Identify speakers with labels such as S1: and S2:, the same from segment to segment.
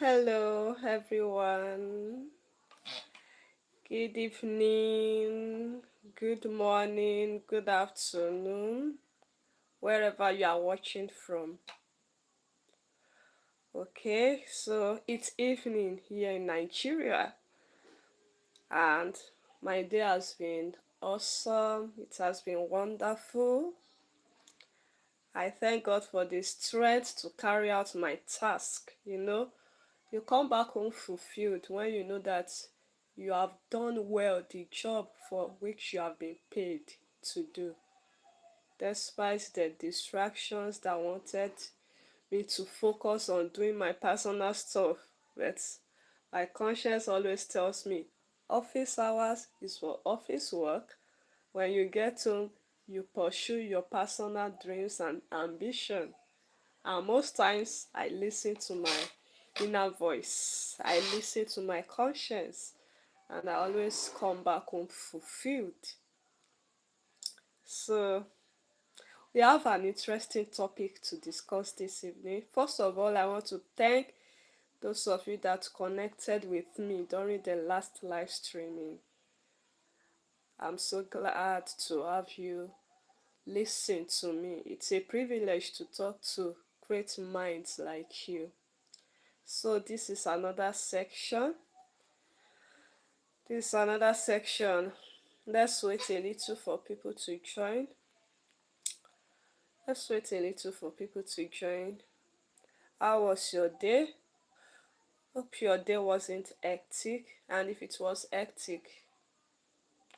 S1: Hello, everyone. Good evening, good morning, good afternoon, wherever you are watching from. Okay, so it's evening here in Nigeria, and my day has been awesome. It has been wonderful. I thank God for the strength to carry out my task. You come back home fulfilled when you know that you have done well the job for which you have been paid to do, despite the distractions that wanted me to focus on doing my personal stuff. But my conscience always tells me office hours is for office work. When you get home, you pursue your personal dreams and ambition. And most times I listen to my inner voice, I listen to my conscience, and I always come back home fulfilled. So we have an interesting topic to discuss this evening. First of all, I want to thank those of you that connected with me during the last live streaming. I'm so glad to have you listen to me. It's a privilege to talk to great minds like you. So this is another section. This is another section. Let's wait a little for people to join. Let's wait a little for people to join. How was your day? Hope your day wasn't hectic, and if it was hectic,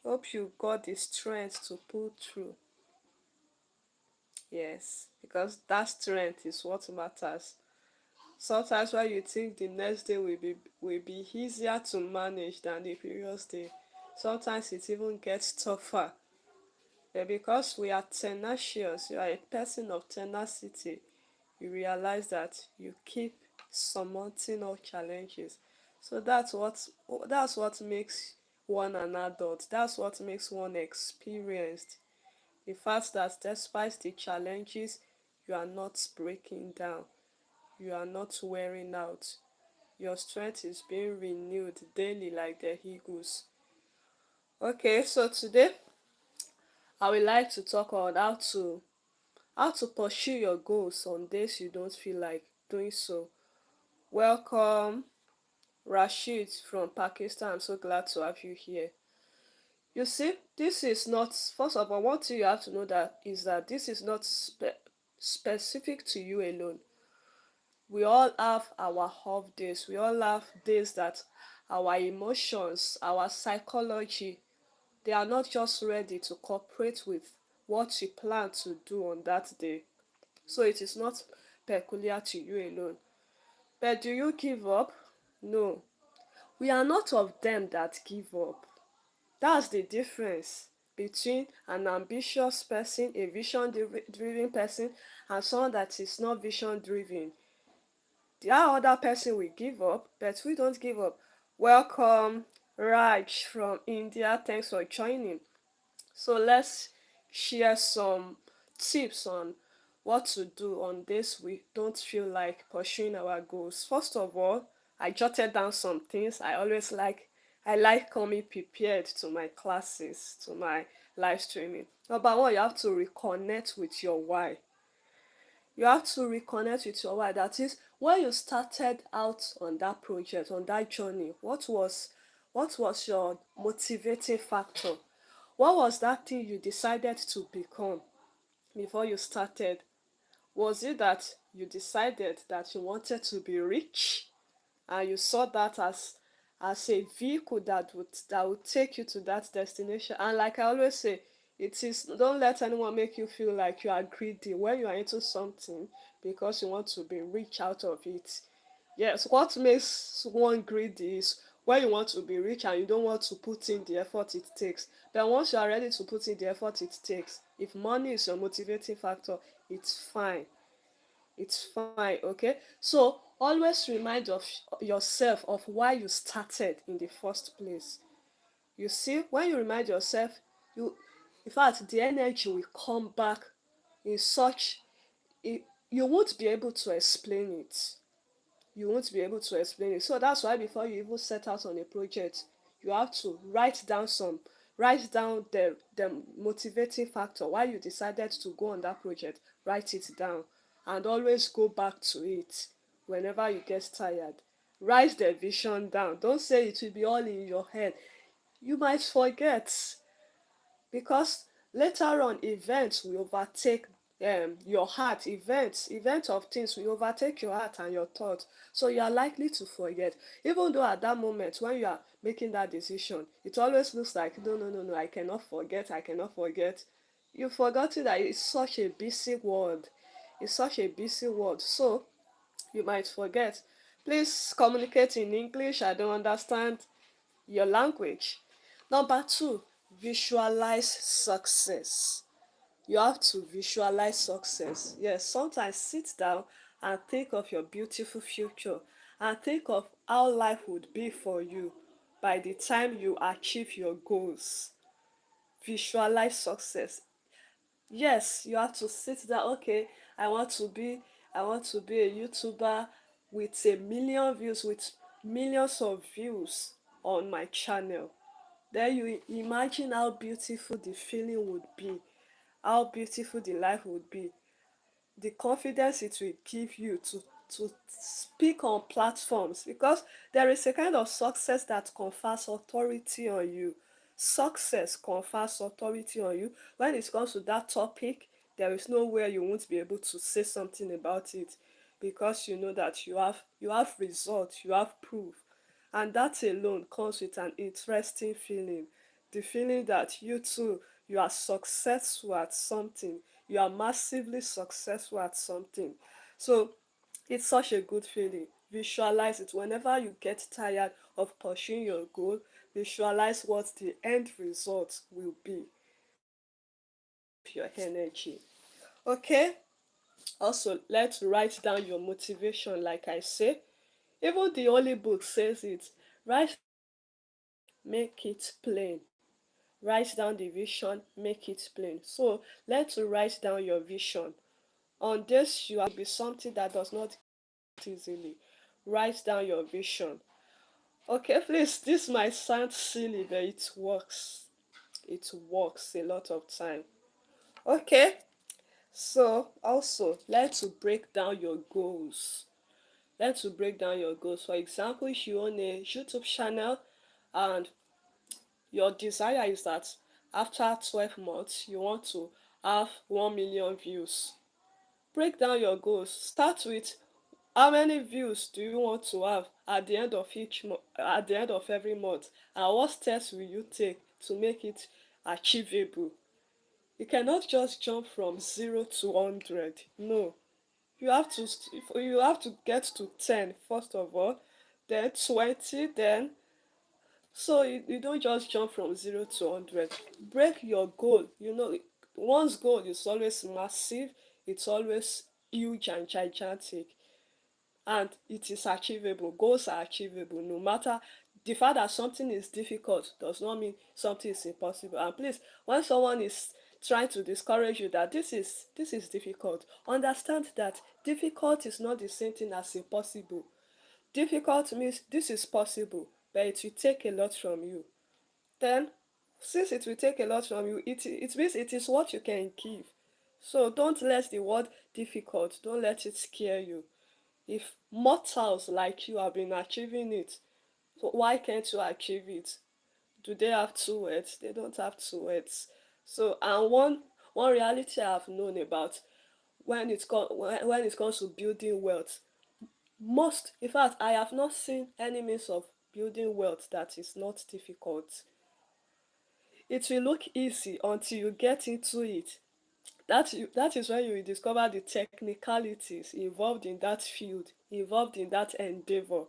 S1: hope you got the strength to pull through. Yes, because that strength is what matters. Sometimes when you think the next day will be easier to manage than the previous day, sometimes it even gets tougher. But because we are tenacious, you are a person of tenacity, you realize that you keep surmounting all challenges. So that's what makes one an adult. That's what makes one experienced. The fact that despite the challenges, you are not breaking down, you are not wearing out. Your strength is being renewed daily like the eagles. Okay, so today I would like to talk about how to pursue your goals on days you don't feel like doing so. Welcome, Rashid from Pakistan. I'm so glad to have you here. You see, this is not, first of all, one thing you have to know that is that this is not specific to you alone. We all have our off days. We all have days that our emotions, our psychology, they are not just ready to cooperate with what you plan to do on that day. So it is not peculiar to you alone. But do you give up? No. We are not of them that give up. That's the difference between an ambitious person, a vision driven person, and someone that is not vision driven. The other person will give up, but we don't give up. Welcome, Raj from India. Thanks for joining. So let's share some tips on what to do on this we don't feel like pursuing our goals. First of all, I jotted down some things. I like coming prepared to my classes, to my live streaming. Number one, you have to reconnect with your why. You have to reconnect with your why. That is, when you started out on that project, on that journey, what was your motivating factor? What was that thing you decided to become before you started? Was it that you decided that you wanted to be rich and you saw that as a vehicle that would take you to that destination? And like I always say, it is, don't let anyone make you feel like you are greedy when you are into something because you want to be rich out of it. Yes, what makes one greedy is when you want to be rich and you don't want to put in the effort it takes. But once you are ready to put in the effort it takes, if money is your motivating factor, it's fine. It's fine, okay? So always remind of yourself of why you started in the first place. You see, when you remind yourself, you in fact the energy will come back in such, you won't be able to explain it. you won't be able to explain it. So that's why before you even set out on a project, you have to write down the motivating factor why you decided to go on that project. Write it down and always go back to it whenever you get tired. Write the vision down. Don't say it will be all in your head. You might forget, because later on events will overtake your heart. Events of things will overtake your heart and your thoughts, so you are likely to forget, even though at that moment when you are making that decision it always looks like, no, no, no, no, I cannot forget, I cannot forget. You forgot it, that it's such a busy world. It's such a busy world, so you might forget. Please communicate in English. I don't understand your language. Number two, visualize success. You have to visualize success. Yes, sometimes sit down and think of your beautiful future and think of how life would be for you by the time you achieve your goals. Visualize success. Yes, you have to sit down. Okay, I want to be I want to be a YouTuber with a million views, with millions of views on my channel. Then you imagine how beautiful the feeling would be, how beautiful the life would be, the confidence it will give you to speak on platforms, because there is a kind of success that confers authority on you. Success confers authority on you. When it comes to that topic, there is nowhere you won't be able to say something about it, because you know that you have results, you have proof, and that alone comes with an interesting feeling. The feeling that you too, you are successful at something, you are massively successful at something. So it's such a good feeling. Visualize it whenever you get tired of pursuing your goal. Visualize what the end result will be, your energy. Okay, also let's write down your motivation. Like I say, even the Holy Book says it. Write, make it plain. Write down the vision, make it plain. So let's write down your vision. On this, you have to be something that does not get easily. Write down your vision. Okay, please, this might sound silly, but it works. It works a lot of time. Okay, so also let's break down your goals. Let's break down your goals. For example, if you own a YouTube channel and your desire is that after 12 months you want to have 1 million views, break down your goals. Start with how many views do you want to have at the end of at the end of every month, and what steps will you take to make it achievable. You cannot just jump from 0 to 100. No, you have to get to 10 first of all, then 20, then, so you don't just jump from 0 to 100. Break your goal. One's goal is always massive, it's always huge and gigantic, and it is achievable. Goals are achievable. No matter the fact that something is difficult does not mean something is impossible. And please, when someone is trying to discourage you that this is difficult, understand that difficult is not the same thing as impossible. Difficult means this is possible, but it will take a lot from you. Then, since it will take a lot from you, it means it is what you can give. So don't let the word difficult, don't let it scare you. If mortals like you have been achieving it, so why can't you achieve it? Do they have two words? They don't have two words. So, and one reality I've known about, when it comes to building wealth, most, in fact, I have not seen any means of building wealth that is not difficult. It will look easy until you get into it. That is when you will discover the technicalities involved in that field, involved in that endeavor.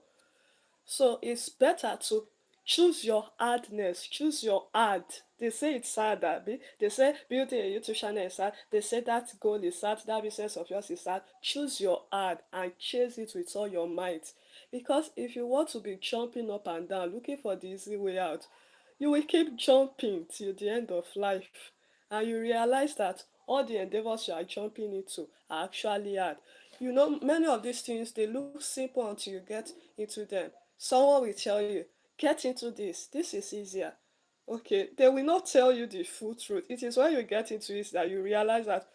S1: So it's better to choose your hardness, choose your hard. They say it's hard, abi. They say building a YouTube channel is hard. They say that goal is hard, that business of yours is hard. Choose your hard and chase it with all your might. Because if you want to be jumping up and down, looking for the easy way out, you will keep jumping till the end of life. And you realize that all the endeavors you are jumping into are actually hard. You know, many of these things, they look simple until you get into them. Someone will tell you, get into this is easier. Okay, they will not tell you the full truth. It is when you get into it that you realize that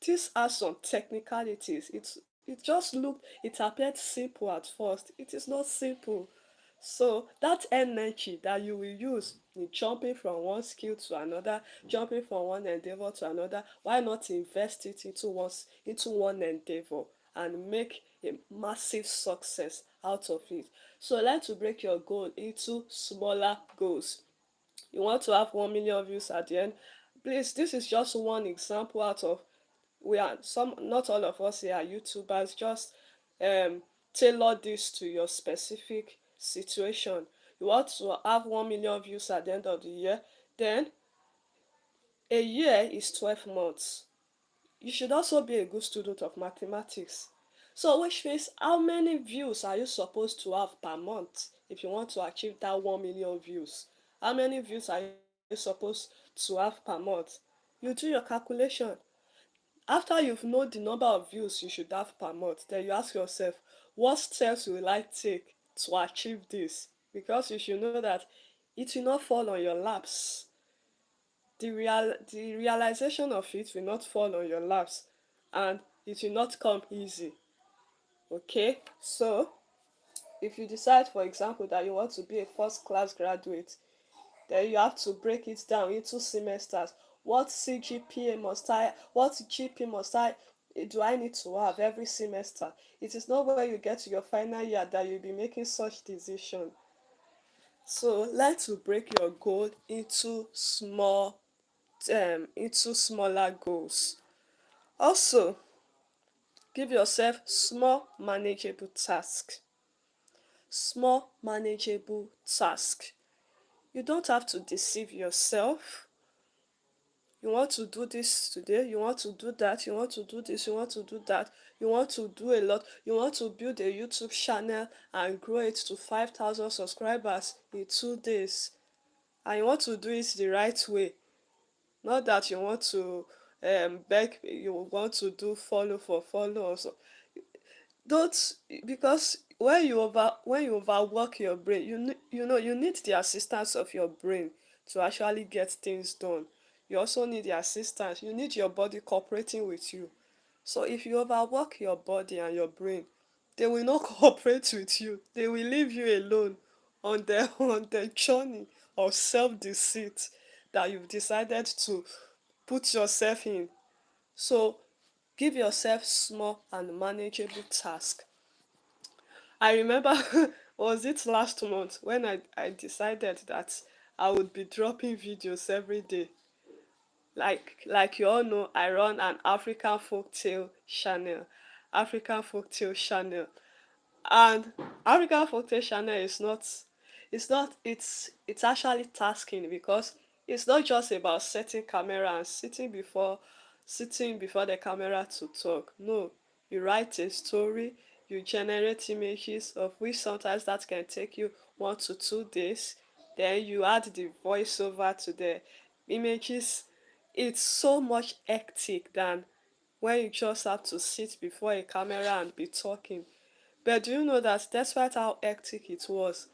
S1: this has some technicalities. It appeared simple at first. It is not simple. So that energy that you will use in jumping from one skill to another, jumping from one endeavor to another, why not invest it into one endeavor and make a massive success out of it? So learn to break your goal into smaller goals. You want to have 1 million views at the end. Please, this is just one example out of, we are some, not all of us here are YouTubers. Just um tailor this to your specific situation. You want to have 1 million views at the end of the year, then a year is 12 months. You should also be a good student of mathematics. So which means, how many views are you supposed to have per month if you want to achieve that 1 million views? How many views are you supposed to have per month? You do your calculation. After you've known the number of views you should have per month, then you ask yourself, what steps will I take to achieve this? Because you should know that it will not fall on your laps. The realization of it will not fall on your laps, and it will not come easy. Okay? So if you decide, for example, that you want to be a first class graduate, then you have to break it down into semesters. What GP must I do I need to have every semester? It is not when you get to your final year that you'll be making such decision. So learn to break your goal into smaller goals. Also, give yourself small manageable tasks. Small manageable task. You don't have to deceive yourself. You want to do this today, you want to do that, you want to do this, you want to do that, you want to do a lot, you want to build a YouTube channel and grow it to 5,000 subscribers in 2 days, and you want to do it the right way. Not that you want to beg, you want to do follow for follow also. Don't, because when you overwork your brain, you need the assistance of your brain to actually get things done. You also need the assistance, you need your body cooperating with you. So if you overwork your body and your brain, they will not cooperate with you. They will leave you alone on their journey of self-deceit that you've decided to put yourself in. So give yourself small and manageable tasks. I remember, was it last month when I decided that I would be dropping videos every day. Like you all know, I run an African folktale channel. And African folktale channel is not, it's actually tasking, because it's not just about setting camera and sitting before the camera to talk. No, you write a story, you generate images, of which sometimes that can take you 1 to 2 days. Then you add the voiceover to the images. It's so much hectic than when you just have to sit before a camera and be talking. But do you know that despite how hectic it was,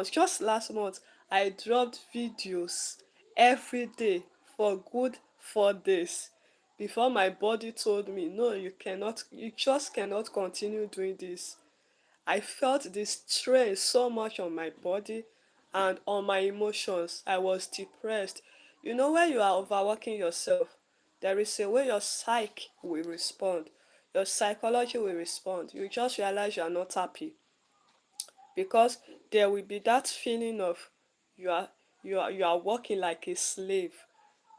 S1: just last month, I dropped videos every day for good 4 days before my body told me, no, you just cannot continue doing this. I felt this strain so much on my body and on my emotions. I was depressed. You know, when you are overworking yourself, there is a way your psyche will respond. Your psychology will respond. You just realize you are not happy, because there will be that feeling of you are working like a slave.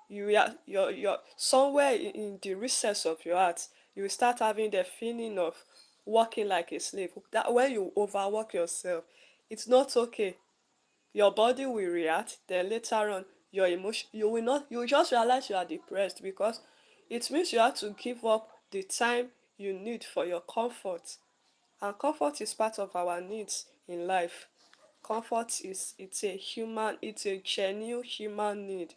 S1: You're somewhere in the recess of your heart, you will start having the feeling of working like a slave. That when you overwork yourself, it's not okay. Your body will react, then later on your emotion, you will just realize you are depressed, because it means you have to give up the time you need for your comfort. And comfort is part of our needs in life. Comfort is, it's a genuine human need.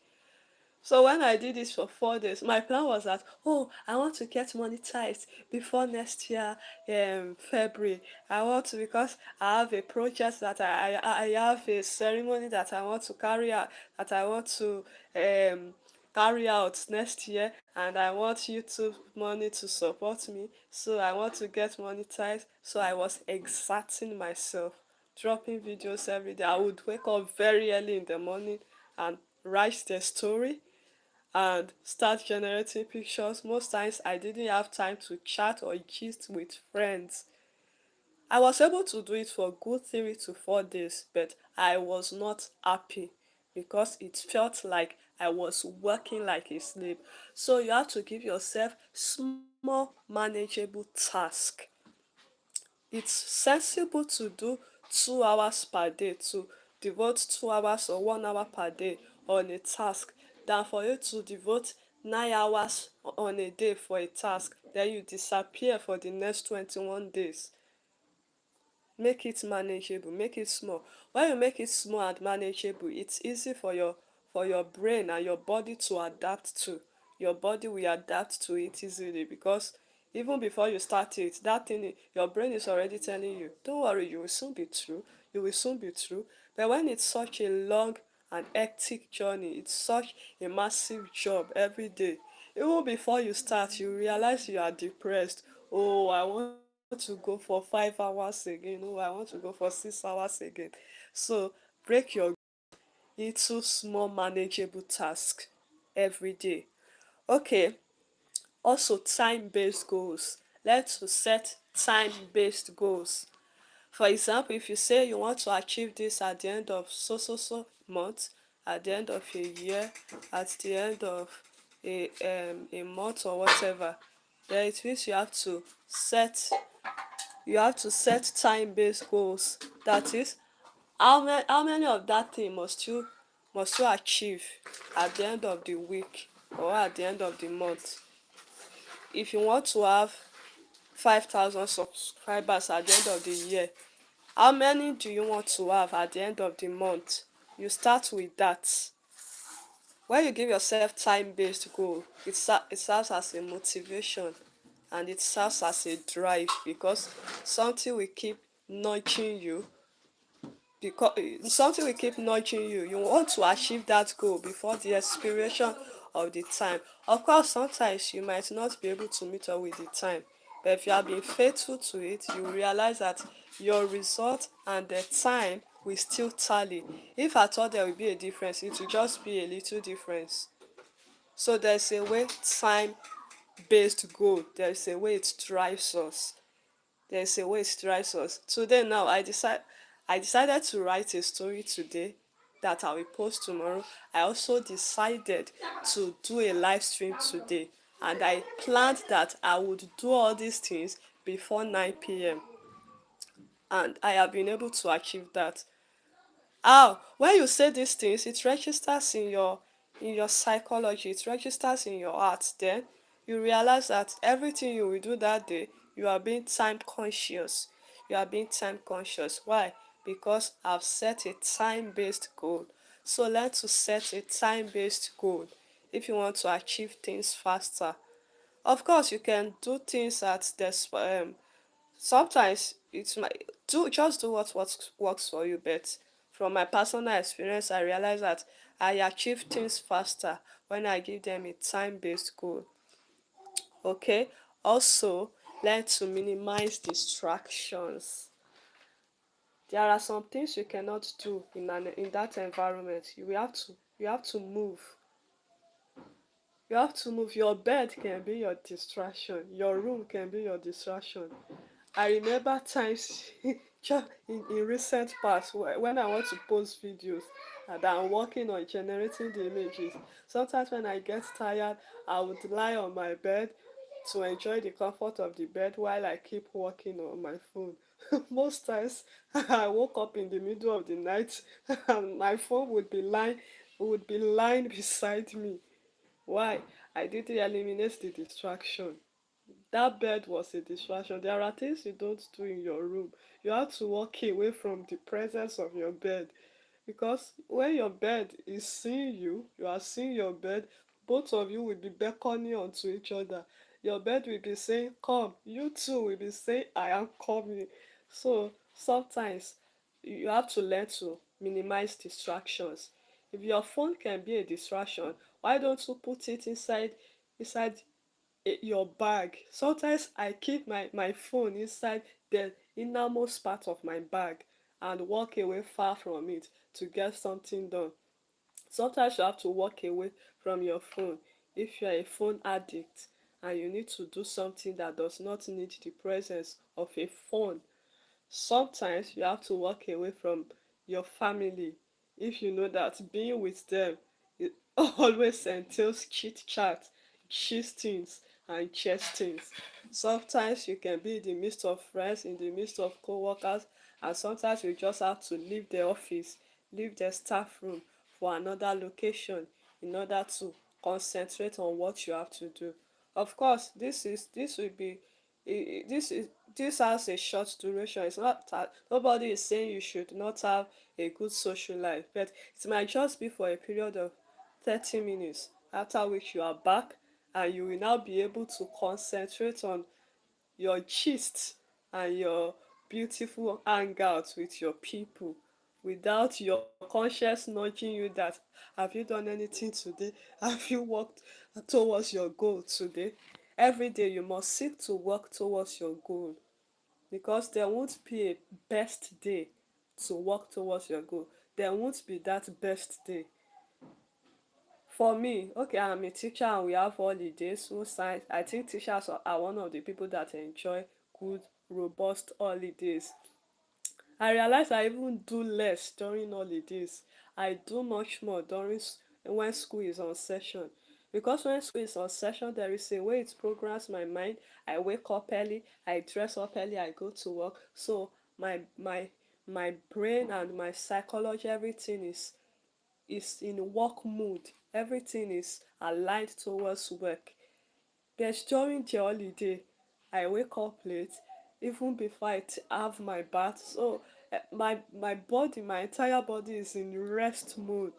S1: So when I did this for 4 days, my plan was that, oh, I want to get monetized before next year, February. I want to, because I have a project that I have a ceremony that I want to carry out, that I want to um carry out next year, and I want YouTube money to support me. So I want to get monetized. So I was exerting myself, dropping videos every day. I would wake up very early in the morning and write the story and start generating pictures. Most times I didn't have time to chat or gist with friends. I was able to do it for a good 3 to 4 days, but I was not happy because it felt like I was working like a slave. So you have to give yourself small, manageable task. It's sensible to do 2 hours per day, to devote 2 hours or 1 hour per day on a task, than for you to devote 9 hours on a day for a task, then you disappear for the next 21 days. Make it manageable, make it small. When you make it small and manageable, it's easy for your brain and your body to adapt to. Your body will adapt to it easily, because even before you start it, that thing, your brain is already telling you, don't worry, you will soon be through, you will soon be through. But when it's such a long and hectic journey, it's such a massive job every day, even before you start, you realize you are depressed. Oh, I want to go for 5 hours again. Oh, I want to go for 6 hours again. So break your into small manageable tasks every day. Okay, also time-based goals. Let's set time-based goals. For example, if you say you want to achieve this at the end of so month, at the end of a year, at the end of a month or whatever, then it means you have to set time-based goals. That is, how many of that thing must you achieve at the end of the week or at the end of the month. If you want to have 5,000 subscribers at the end of the year, how many do you want to have at the end of the month? You start with that. When you give yourself time-based goal, it serves as a motivation, and it serves as a drive, because something will keep nudging you, because something will keep nudging you. You want to achieve that goal before the expiration of the time. Of course, sometimes you might not be able to meet up with the time, but if you have been faithful to it, you realize that your result and the time will still tally. If at all there will be a difference, it will just be a little difference. So there's a way time based goal, there's a way it drives us. There's a way it drives us. Today now I decided to write a story today that I will post tomorrow. I also decided to do a live stream today, and I planned that I would do all these things before 9 p.m., and I have been able to achieve that. How? When you say these things, it registers in your psychology, it registers in your heart. Then you realize that everything you will do that day, you are being time conscious. You are being time conscious. Why? Because I've set a time-based goal. So learn to set a time-based goal if you want to achieve things faster. Of course, you can do things at the sometimes it's my do just do what works for you. But from my personal experience, I realize that I achieve things faster when I give them a time-based goal. Okay, also learn to minimize distractions. There are some things you cannot do in that environment. You have to move. You have to move. Your bed can be your distraction, your room can be your distraction. I remember times just in recent past when I want to post videos and I'm working on generating the images. Sometimes when I get tired, I would lie on my bed to enjoy the comfort of the bed while I keep working on my phone. Most times I woke up in the middle of the night and my phone would be lying beside me. Why? I didn't eliminate the distraction. That bed was a distraction. There are things you don't do in your room. You have to walk away from the presence of your bed. because when your bed is seeing you, you are seeing your bed, both of you will be beckoning onto each other. Your bed will be saying, come. You too will be saying, I am coming. So sometimes you have to learn to minimize distractions. If your phone can be a distraction, why don't you put it inside your bag? Sometimes I keep my phone inside the innermost part of my bag and walk away far from it to get something done. Sometimes you have to walk away from your phone if you are a phone addict and you need to do something that does not need the presence of a phone. Sometimes you have to walk away from your family if you know that being with them it always entails chit chat, gistings, and chestings. Sometimes you can be in the midst of friends, in the midst of co-workers, and sometimes you just have to leave the office, leave the staff room for another location in order to concentrate on what you have to do. Of course, this will be this is this has a short duration. It's not that nobody is saying you should not have a good social life, but it might just be for a period of 30 minutes, after which you are back and you will now be able to concentrate on your gist and your beautiful hangouts with your people without your conscience nudging you that have you done anything today, have you worked towards your goal today. Every day you must seek to work towards your goal, because there won't be a best day to work towards your goal. There won't be that best day. For me, okay, I'm a teacher and we have holidays. Most times, I think teachers are one of the people that enjoy good, robust holidays. I realize I even do less during holidays. I do much more when school is on session. Because when school is on session, there is a way it programs my mind. I wake up early, I dress up early, I go to work. So my brain and my psychology, everything is in work mood. Everything is aligned towards work. But during the holiday, I wake up late, even before have my bath. So my body, my entire body is in rest mode.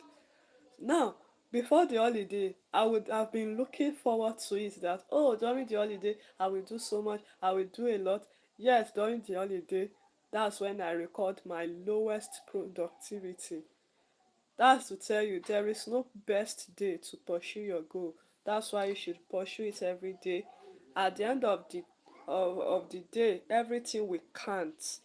S1: Now, before the holiday, I would have been looking forward to it that, oh, during the holiday, I will do so much, I will do a lot. Yes, during the holiday, that's when I record my lowest productivity. That's to tell you there is no best day to pursue your goal. That's why you should pursue it every day. At the end of the day, everything we can't.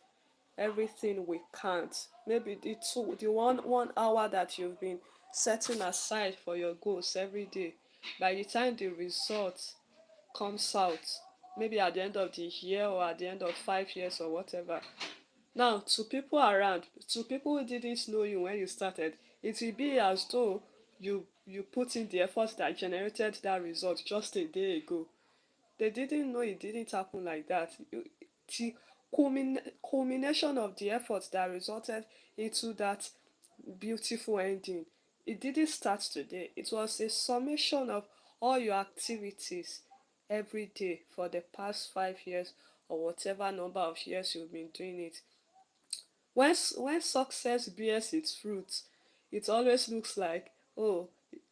S1: Everything we can't. Maybe the one hour that you've been setting aside for your goals every day. By the time the result comes out, maybe at the end of the year or at the end of 5 years or whatever, now, to people around, to people who didn't know you when you started, it will be as though you put in the effort that generated that result just a day ago. They didn't know it didn't happen like that. The culmination of the effort that resulted into that beautiful ending, it didn't start today. It was a summation of all your activities every day for the past 5 years or whatever number of years you've been doing it. When success bears its fruit, it always looks like, oh,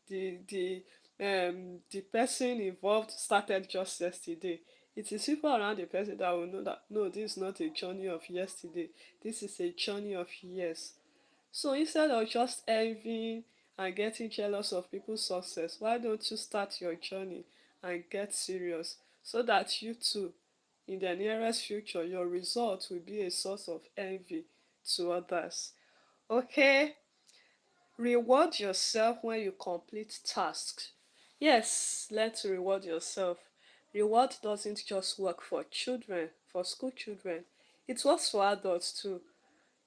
S1: the person involved started just yesterday. It is people around the person that will know that no, this is not a journey of yesterday, this is a journey of years. So instead of just envying and getting jealous of people's success, why don't you start your journey and get serious so that you too, in the nearest future, your results will be a source of envy to others. Okay? Reward yourself when you complete tasks. Yes, let's reward yourself. Reward doesn't just work for children, for school children. It works for adults too.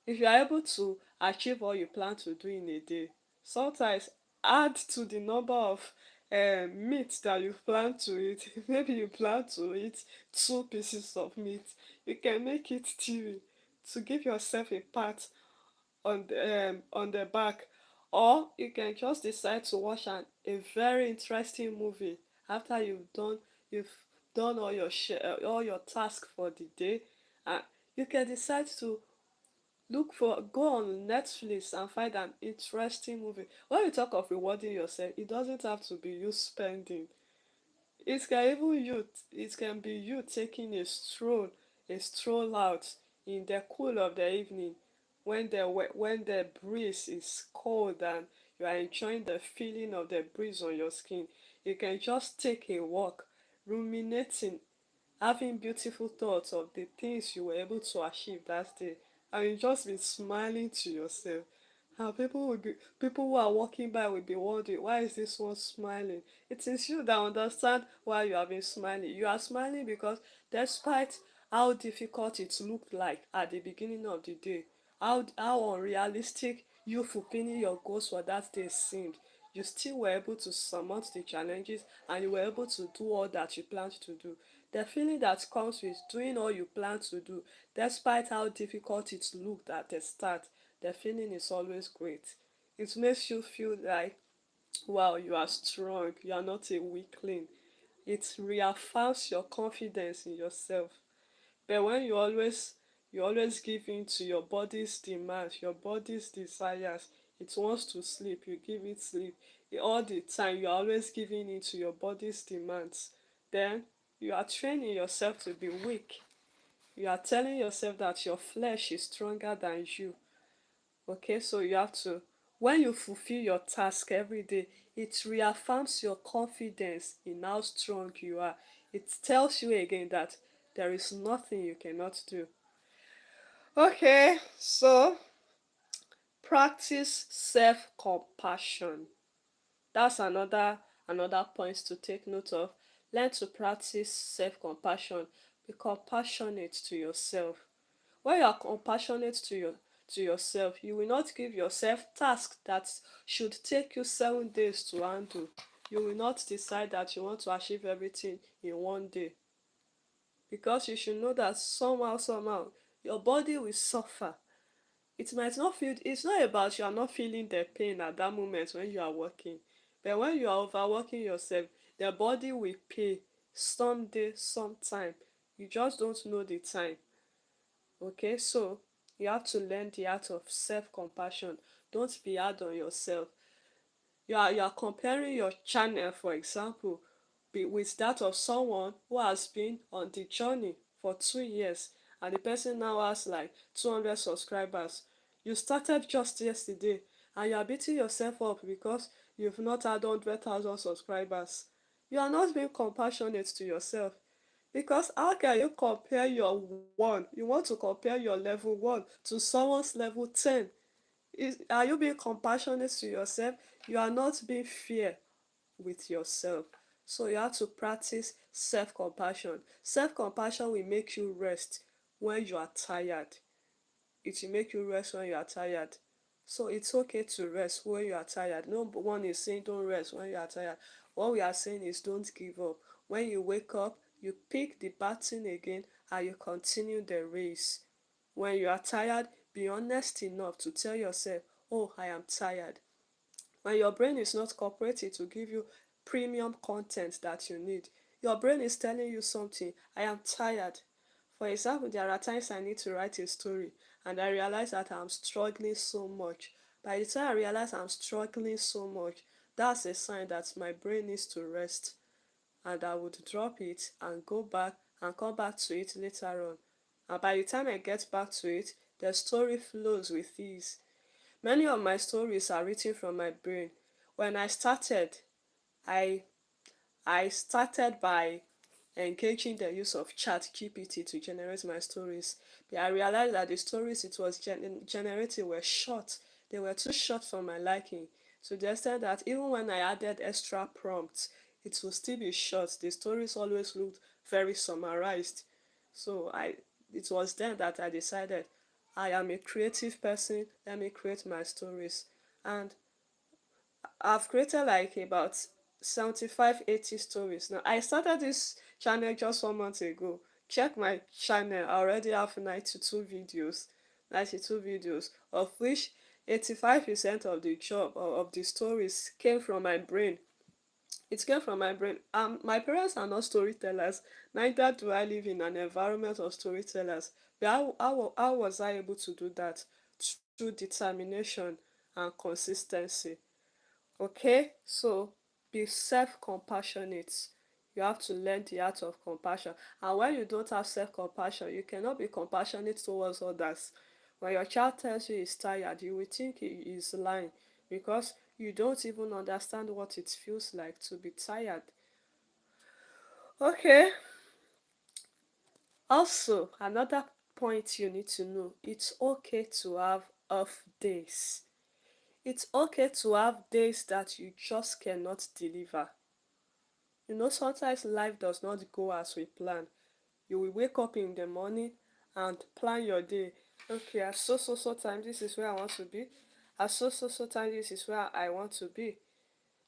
S1: If you are able to achieve all you plan to do in a day, sometimes add to the number of meat that you plan to eat. Maybe you plan to eat 2 pieces of meat. You can make it three to give yourself a pat on the back, or you can just decide to watch a very interesting movie after you've done all your tasks for the day, and you can decide to Go on Netflix and find an interesting movie. When you talk of rewarding yourself, it doesn't have to be you spending. It can be you taking a stroll out in the cool of the evening, when the breeze is cold and you are enjoying the feeling of the breeze on your skin. You can just take a walk, ruminating, having beautiful thoughts of the things you were able to achieve that day, and you just be smiling to yourself. And people who are walking by will be wondering, why is this one smiling? It is you that understand why you have been smiling. You are smiling because despite how difficult it looked like at the beginning of the day, how unrealistic you fulfilling your goals for that day seemed, you still were able to surmount the challenges, and you were able to do all that you planned to do. The feeling that comes with doing all you plan to do, despite how difficult it looked at the start, the feeling is always great. It makes you feel like, wow, you are strong, you are not a weakling. It reaffirms your confidence in yourself. But when you always give in to your body's demands, your body's desires, it wants to sleep, you give it sleep. All the time you're always giving in to your body's demands. Then you are training yourself to be weak. You are telling yourself that your flesh is stronger than you. Okay, so you have to, when you fulfill your task every day, it reaffirms your confidence in how strong you are. It tells you again that there is nothing you cannot do. Okay, so practice self-compassion. That's another point to take note of. Learn to practice self-compassion. Be compassionate to yourself. When you are compassionate to yourself, you will not give yourself tasks that should take you 7 days to handle. You will not decide that you want to achieve everything in one day, because you should know that somehow your body will suffer. It might not feel, it's not about you are not feeling the pain at that moment when you are working, but when you are overworking yourself, the body will pay someday, sometime. You just don't know the time. Okay, so you have to learn the art of self-compassion. Don't be hard on yourself. You are comparing your channel, for example, with that of someone who has been on the journey for 2 years, and the person now has like 200 subscribers. You started just yesterday, and you are beating yourself up because you've not had 100,000 subscribers. You are not being compassionate to yourself, because how can you compare your one, you want to compare your level 1 to someone's level 10? Are you being compassionate to yourself? You are not being fair with yourself. So you have to practice self-compassion. Self-compassion will make you rest when you are tired. It will make you rest when you are tired. So it's okay to rest when you are tired. No one is saying don't rest when you are tired. What we are saying is don't give up. When you wake up, you pick the baton again and you continue the race. When you are tired, be honest enough to tell yourself, oh, I am tired. When your brain is not cooperating to give you premium content that you need, your brain is telling you something. I am tired. For example, there are times I need to write a story and I realize that I'm struggling so much. By the time I realize I'm struggling so much, that's a sign that my brain needs to rest, and I would drop it and go back and come back to it later on. And by the time I get back to it, the story flows with ease. Many of my stories are written from my brain. When I I started by engaging the use of ChatGPT to generate my stories. But I realized that the stories it was generating were short. They were too short for my liking. So they said that even when I added extra prompts, it will still be short. The stories always looked very summarized. So it was then that I decided I am a creative person. Let me create my stories. And I've created like about 75, 80 stories. Now, I started this channel just 1 month ago. Check my channel. I already have 92 videos. 92 videos, of which 85% of the job or of the stories came from my brain. It came from my brain. My parents are not storytellers, neither do I live in an environment of storytellers. But how was I able to do that? Through determination and consistency. Okay, so be self-compassionate. You have to learn the art of compassion. And when you don't have self-compassion, you cannot be compassionate towards others. When your child tells you he's tired, you will think he is lying because you don't even understand what it feels like to be tired. Okay, also another point you need to know, it's okay to have off days. It's okay to have days that you just cannot deliver. You know, sometimes life does not go as we plan. You will wake up in the morning and plan your day. Okay, at so time, this is where I want to be. At so time, this is where I want to be.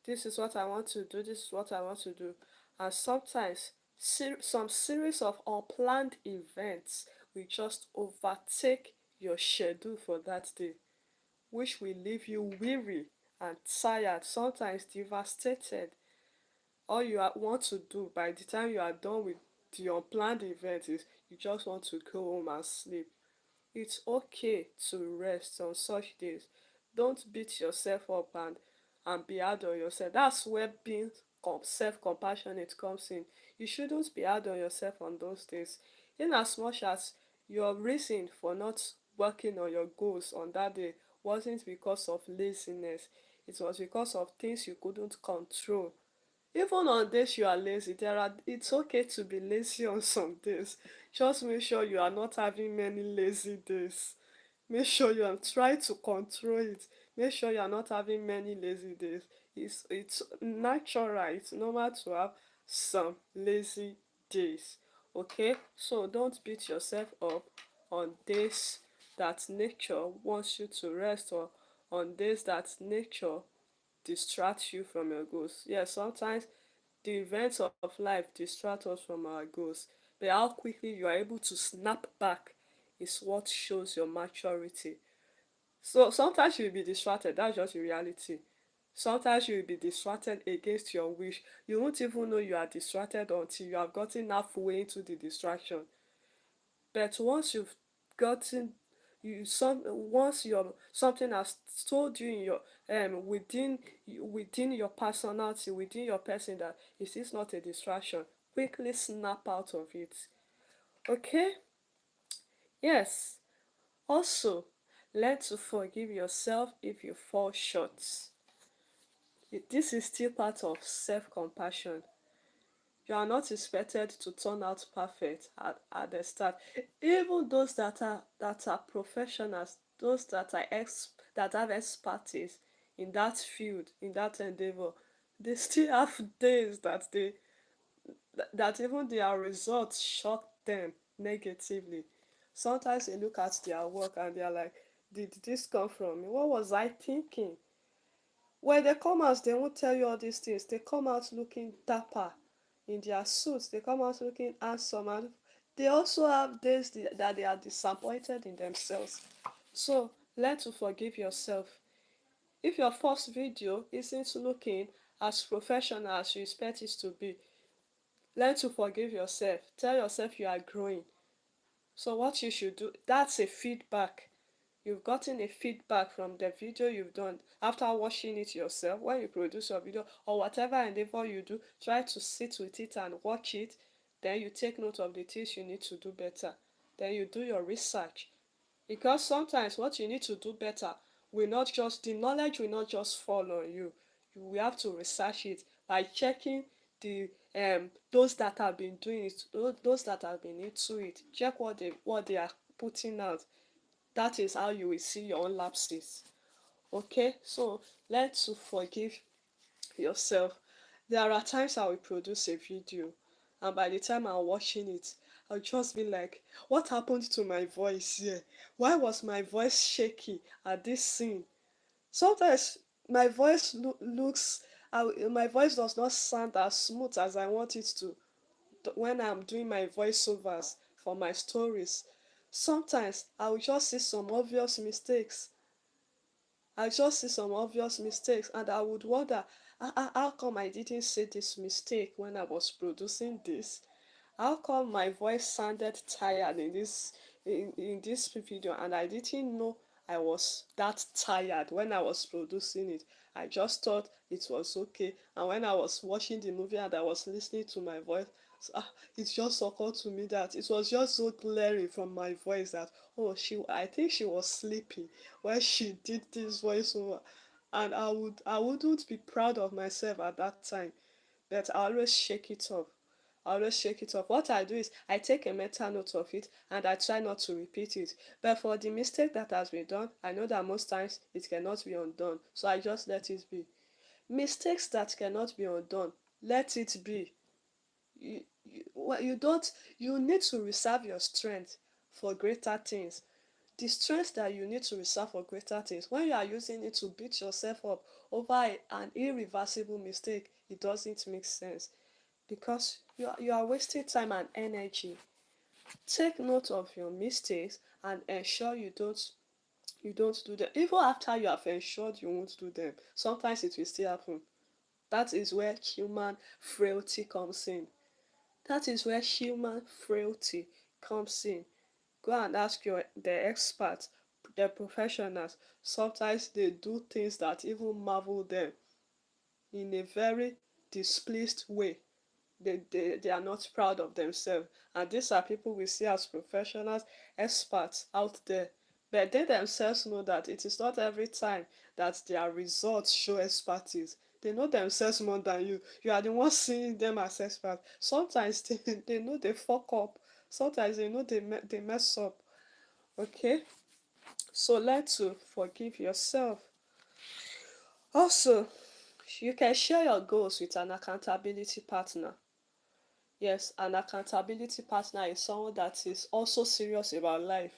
S1: This is what I want to do. This is what I want to do. And sometimes, some series of unplanned events will just overtake your schedule for that day, which will leave you weary and tired, sometimes devastated. All you want to do by the time you are done with the unplanned event is you just want to go home and sleep. It's okay to rest on such days. Don't beat yourself up and be hard on yourself. That's where being self-compassionate comes in. You shouldn't be hard on yourself on those days. In as much as your reason for not working on your goals on that day wasn't because of laziness, it was because of things you couldn't control. Even on days you are lazy, it's okay to be lazy on some days. Just make sure you are not having many lazy days. Make sure you are try to control it. Make sure you are not having many lazy days. It's natural, it's normal to have some lazy days. Okay? So don't beat yourself up on days that nature wants you to rest, or on days that nature distract you from your goals. Yes, sometimes the events of life distract us from our goals, but how quickly you are able to snap back is what shows your maturity. So sometimes you'll be distracted, that's just the reality. Sometimes you'll be distracted against your wish. You won't even know you are distracted until you have gotten halfway into the distraction. But once you've gotten once your something has told you in your within your personality, within your person, that it is not a distraction, quickly snap out of it. Okay? Yes. Also, learn to forgive yourself if you fall short. This is still part of self-compassion. You are not expected to turn out perfect at the start. Even those that are professionals, those that have expertise in that field, in that endeavor, they still have days that even their results shock them negatively. Sometimes they look at their work and they are like, did this come from me? What was I thinking? When they come out, they won't tell you all these things. They come out looking dapper in their suits. They come out looking handsome, and they also have days that they are disappointed in themselves. So learn to forgive yourself. If your first video isn't looking as professional as you expect it to be, learn to forgive yourself. Tell yourself you are growing. So what you should do, that's a feedback. You've gotten a feedback from the video you've done after watching it yourself. When you produce your video or whatever endeavor you do, try to sit with it and watch it. Then you take note of the things you need to do better. Then you do your research. Because sometimes what you need to do better will not just, the knowledge will not just fall on you. You will have to research it by checking the those that have been doing it, those that have been into it. Check what they are putting out. That is how you will see your own lapses. Okay, so learn to forgive yourself. There are times I will produce a video, and by the time I'm watching it, I'll just be like, what happened to my voice here? Why was my voice shaky at this scene? Sometimes my voice my voice does not sound as smooth as I want it to when I'm doing my voiceovers for my stories. Sometimes I will just see some obvious mistakes. I just see some obvious mistakes and I would wonder, How come I didn't see this mistake when I was producing this? How come my voice sounded tired in this video and I didn't know I was that tired when I was producing it? I just thought it was okay. And when I was watching the movie and I was listening to my voice, it just occurred to me that it was just so glaring from my voice that, oh, I think she was sleepy when she did this voiceover. And I wouldn't be proud of myself at that time, but I always shake it off. I always shake it off. What I do is I take a mental note of it and I try not to repeat it. But for the mistake that has been done, I know that most times it cannot be undone. So I just let it be. Mistakes that cannot be undone, let it be. You don't, you need to reserve your strength for greater things. The strength that you need to reserve for greater things, when you are using it to beat yourself up over an irreversible mistake, it doesn't make sense, because you are wasting time and energy. Take note of your mistakes and ensure you don't do them. Even after you have ensured you won't do them, sometimes it will still happen. That is where human frailty comes in. That is where human frailty comes in. Go and ask the experts, the professionals. Sometimes they do things that even marvel them in a very displeased way. They are not proud of themselves. And these are people we see as professionals, experts out there. But they themselves know that it is not every time that their results show expertise. They know themselves more than you. You are the one seeing them as experts. Sometimes they know they fuck up. Sometimes they know they mess up. Okay? So learn to forgive yourself. Also, you can share your goals with an accountability partner. Yes, an accountability partner is someone that is also serious about life.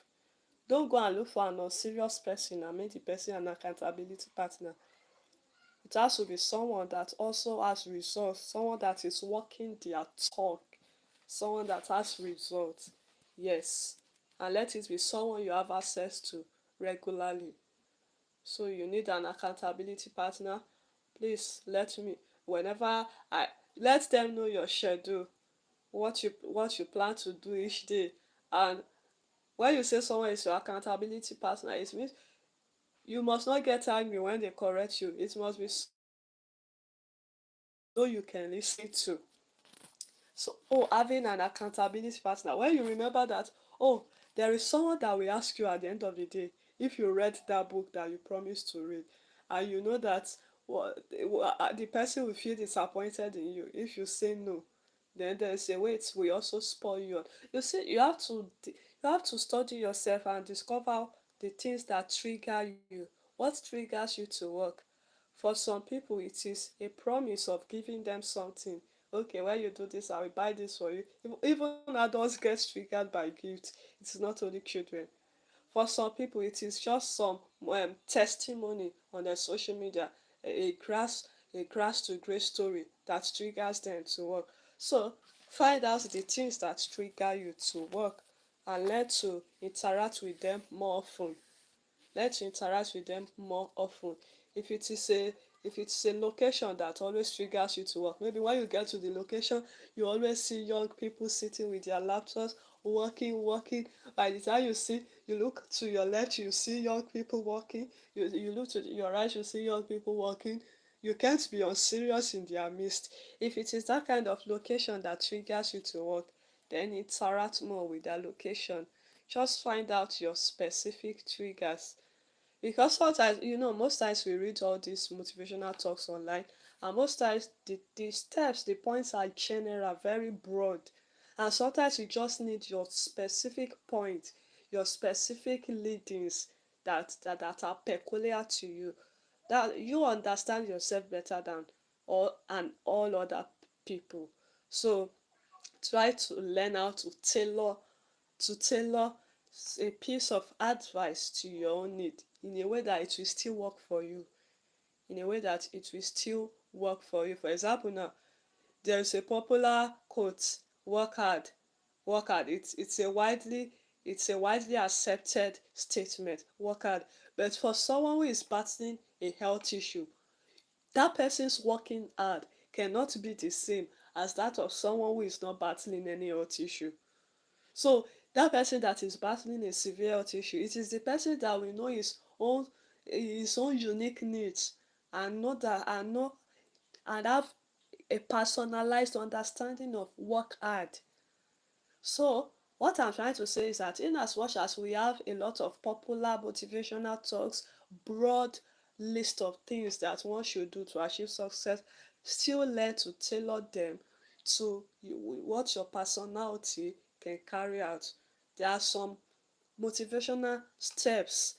S1: Don't go and look for an unserious person and make the person an accountability partner. It has to be someone that also has results, someone that is walking their talk, someone that has results. Yes, and let it be someone you have access to regularly. So you need an accountability partner. Please let me, whenever I let them know your schedule, what you plan to do each day. And when you say someone is your accountability partner, it means you must not get angry when they correct you. It must be so you can listen to. So, oh, having an accountability partner, when you remember that, oh, there is someone that will ask you at the end of the day if you read that book that you promised to read, and you know that, well, the person will feel disappointed in you if you say no. Then they say, wait, we also spoil you. You see, you have to study yourself and discover the things that trigger you. What triggers you to work? For some people, it is a promise of giving them something. Okay, when you do this, I will buy this for you. Even adults get triggered by gifts. It's not only children. For some people, it is just some testimony on their social media, a grass to grace story that triggers them to work. So find out the things that trigger you to work and learn to interact with them more often. Learn to interact with them more often. If it is a if it's a location that always triggers you to work, maybe when you get to the location, you always see young people sitting with their laptops, working. By the time you look to your left, you see young people working. You look to your right, you see young people working. You can't be unserious in their midst. If it is that kind of location that triggers you to work, then interact more with that location. Just find out your specific triggers, because sometimes, most times we read all these motivational talks online, and most times the steps, the points are general, very broad, and sometimes you just need your specific point, your specific leadings that are peculiar to you, that you understand yourself better than all other people. So try to learn how to tailor a piece of advice to your own need in a way that it will still work for you. In a way that it will still work for you. For example, now there is a popular quote: "Work hard, work hard." It's a widely accepted statement. Work hard, but for someone who is battling a health issue, that person's working hard cannot be the same as that of someone who is not battling any health issue. So that person that is battling a severe health issue, it is the person that will know his own unique needs, and know that and know and have a personalized understanding of work hard. So what I'm trying to say is that in as much as we have a lot of popular motivational talks, broad list of things that one should do to achieve success, still learn to tailor them to what your personality can carry out. There are some motivational steps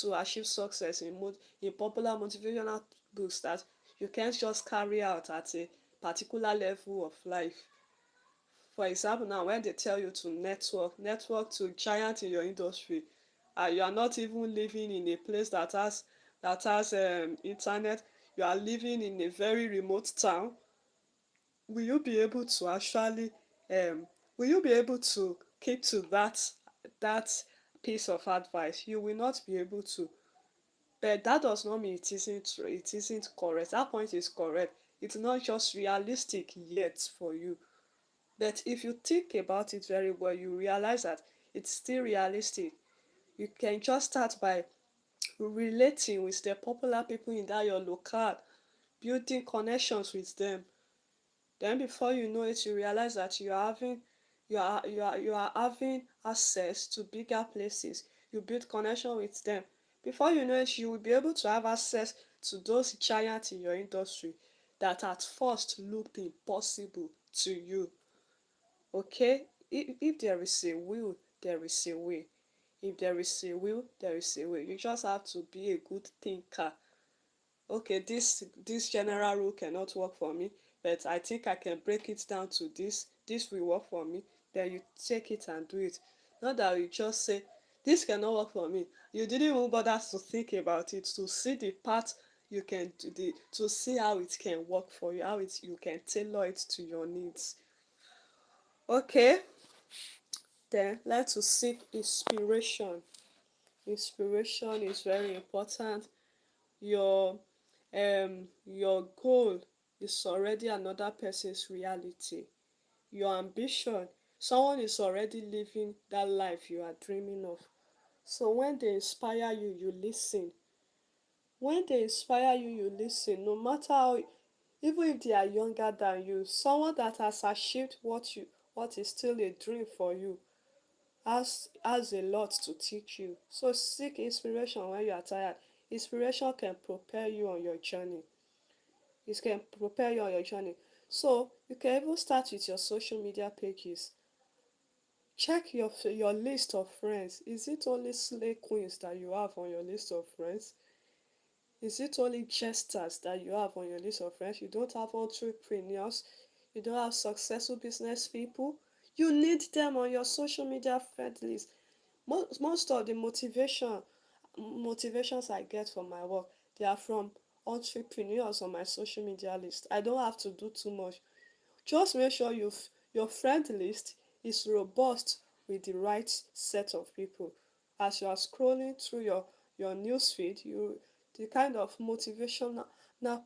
S1: to achieve success in popular motivational books that you can't just carry out at a particular level of life. For example, now when they tell you to network to giant in your industry, and you are not even living in a place that has internet, you are living in a very remote town, will you be able to actually um will you be able to keep to that piece of advice? You will not be able to. But that does not mean it isn't true, it isn't correct. That point is correct. It's not just realistic yet for you. But if you think about it very well, you realize that it's still realistic. You can just start by relating with the popular people in that your locale, building connections with them. Then before you know it, you realize that you are having access to bigger places. You build connection with them. Before you know it, you will be able to have access to those giants in your industry that at first looked impossible to you. Okay, if there is a will, there is a way. If there is a will, there is a way. You just have to be a good thinker. Okay, this general rule cannot work for me, but I think I can break it down to this will work for me. Then you take it and do it. Not that you just say this cannot work for me. You didn't even bother to think about it, to see the part you can do, to see how it can work for you, how it you can tailor it to your needs. Okay, then learn to seek inspiration. Inspiration is very important. Your goal is already another person's reality. Your ambition, someone is already living that life you are dreaming of. So when they inspire you, you listen. When they inspire you, you listen. No matter how, even if they are younger than you, someone that has achieved what is still a dream for you has a lot to teach you. So seek inspiration when you are tired. Inspiration can propel you on your journey. It can propel you on your journey. So you can even start with your social media pages. Check your list of friends. Is it only slay queens that you have on your list of friends? Is it only jesters that you have on your list of friends? You don't have entrepreneurs. You don't have successful business people. You need them on your social media friend list. Most of the motivations I get from my work, they are from entrepreneurs on my social media list. I don't have to do too much. Just make sure your friend list is robust with the right set of people. As you are scrolling through your newsfeed, the kind of motivational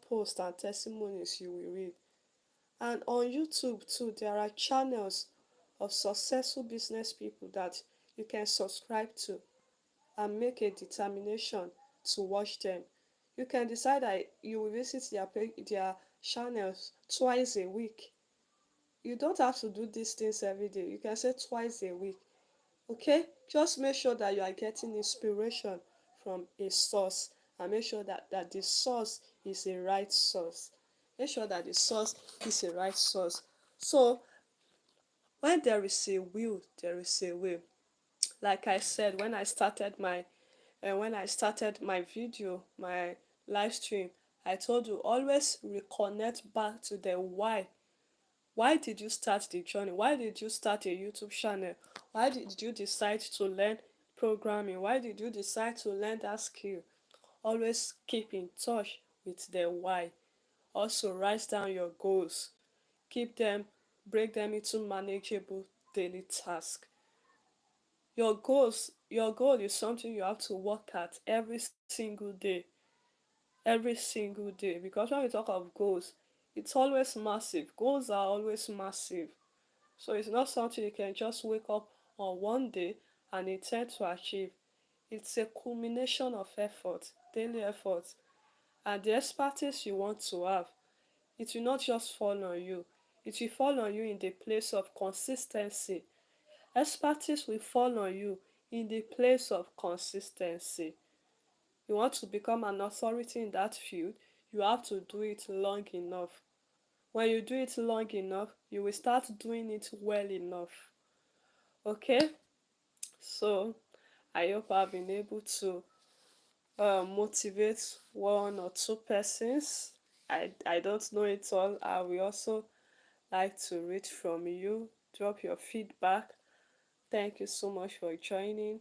S1: posts and testimonies you will read. And on YouTube too, there are channels of successful business people that you can subscribe to and make a determination to watch them. You can decide that you will visit their channels twice a week. You don't have to do these things every day. You can say twice a week. Okay? Just make sure that you are getting inspiration from a source, and make sure that the source is a right source. Make sure that the source is a right source. So when there is a will, there is a way. Like I said, when I started my video, my live stream, I told you always reconnect back to the why. Why did you start the journey? Why did you start a YouTube channel? Why did you decide to learn programming? Why did you decide to learn that skill? Always keep in touch with the why. Also write down your goals. Keep them, break them into manageable daily tasks. Your goal is something you have to work at every single day. every single day. Because when we talk of goals, it's always massive. Goals are always massive. So it's not something you can just wake up on one day and intend to achieve. It's a culmination of effort, daily effort, and the expertise you want to have. It will not just fall on you, it will fall on you in the place of consistency. Expertise will fall on you in the place of consistency. You want to become an authority in that field, you have to do it long enough. When you do it long enough, you will start doing it well enough. Okay? So, I hope I've been able to motivate one or two persons. I don't know it all. I will also like to read from you. Drop your feedback. Thank you so much for joining.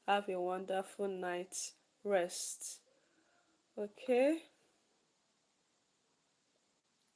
S1: Have a wonderful night rest. Okay?